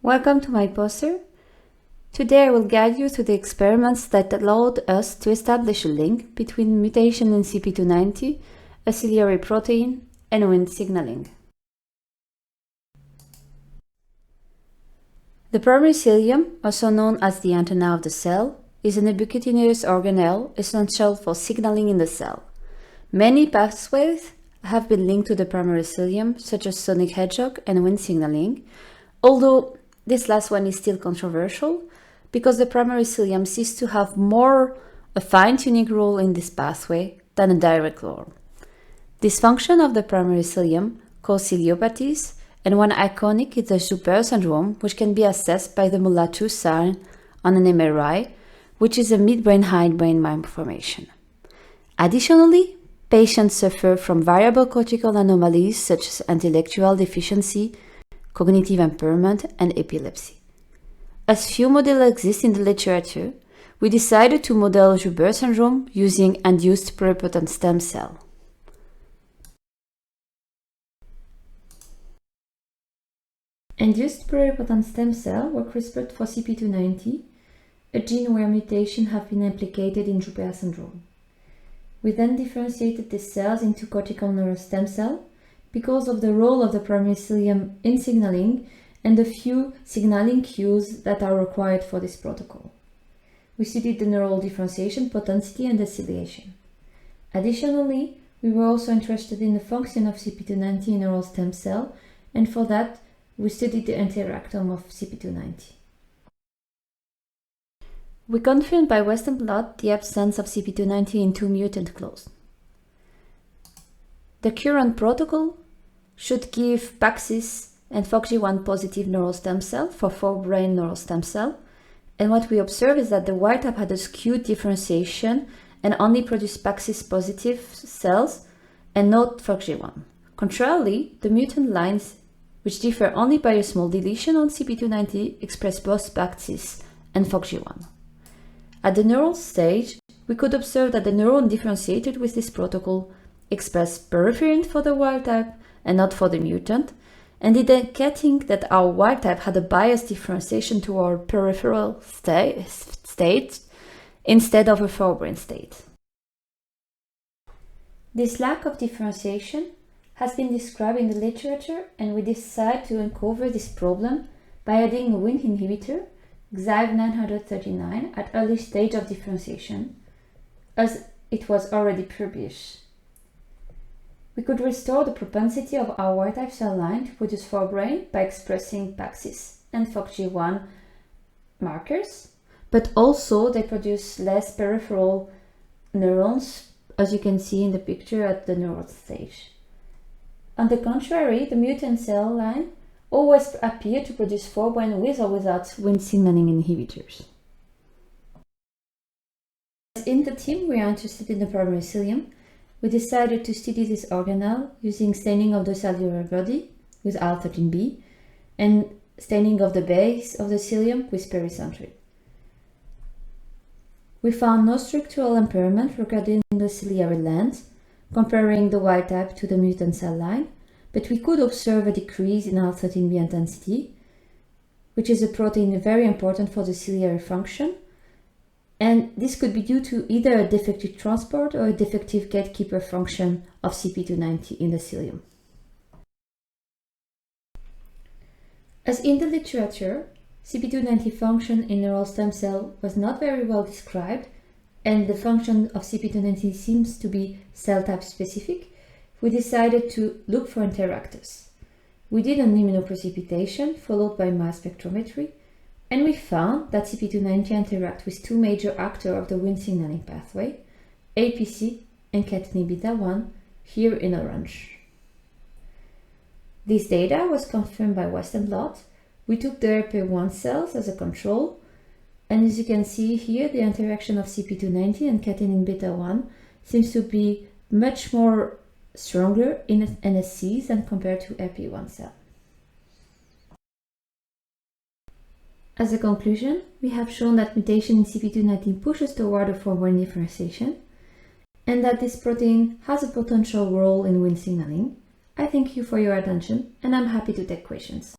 Welcome to my poster. Today I will guide you through the experiments that allowed us to establish a link between mutation in CEP290, a ciliary protein, and Wnt signaling. The primary cilium, also known as the antenna of the cell, is an ubiquitous organelle essential for signaling in the cell. Many pathways have been linked to the primary cilium, such as sonic hedgehog and Wnt signaling, although this last one is still controversial because the primary cilium seems to have more a fine-tuning role in this pathway than a direct role. Dysfunction of the primary cilium cause ciliopathies, and one iconic is the Joubert syndrome, which can be assessed by the MULA2 sign on an MRI, which is a midbrain hindbrain malformation. Additionally, patients suffer from variable cortical anomalies such as intellectual deficiency, cognitive impairment, and epilepsy. As few models exist in the literature, we decided to model Joubert syndrome using induced pluripotent stem cell. Induced pluripotent stem cell were CRISPRed for CEP290, a gene where mutations have been implicated in Joubert syndrome. We then differentiated the cells into cortical neural stem cell because of the role of the primary cilium in signaling and the few signaling cues that are required for this protocol. We studied the neural differentiation, potentiation, and deciliation. Additionally, we were also interested in the function of CEP290 in neural stem cell, and for that, we studied the interactome of CEP290. We confirmed by Western blot the absence of CEP290 in two mutant clones. The current protocol should give PAXIS and FOXG1 positive neural stem cell for forebrain neural stem cell, and what we observe is that the wild type had a skewed differentiation and only produced PAXIS positive cells and not FOXG1. Contrarily, the mutant lines, which differ only by a small deletion on CEP290, express both PAXIS and FOXG1. At the neural stage, we could observe that the neuron differentiated with this protocol expressed peripherin for the wild type and not for the mutant, and indicating that our wild type had a biased differentiation to our peripheral state instead of a forebrain state. This lack of differentiation has been described in the literature, and we decided to uncover this problem by adding a Wnt inhibitor, XIV939, at early stage of differentiation, as it was already published. We could restore the propensity of our wild-type cell line to produce forebrain by expressing PAXIS and FOXG1 markers, but also they produce less peripheral neurons, as you can see in the picture at the neural stage. On the contrary, the mutant cell line always appear to produce forebrain with or without Wnt signaling inhibitors. In the team, we are interested in the primary cilium. We decided to study this organelle using staining of the cellular body with IL-13B and staining of the base of the cilium with pericentrin. We found no structural impairment regarding the ciliary length, comparing the wild type to the mutant cell line, but we could observe a decrease in IL-13B intensity, which is a protein very important for the ciliary function, and this could be due to either a defective transport or a defective gatekeeper function of CEP290 in the cilium. As in the literature, CEP290 function in neural stem cell was not very well described, and the function of CEP290 seems to be cell type specific, we decided to look for interactors. We did an immunoprecipitation followed by mass spectrometry, and we found that CEP290 interact with two major actors of the Wnt signaling pathway, APC and catenin beta 1, here in orange. This data was confirmed by Western blot. We took the RP1 cells as a control, and as you can see here, the interaction of CEP290 and catenin beta 1 seems to be much more stronger in NSCs than compared to RP1 cell. As a conclusion, we have shown that mutation in CEP290 pushes toward a forebrain differentiation, and that this protein has a potential role in Wnt signaling. I thank you for your attention, and I'm happy to take questions.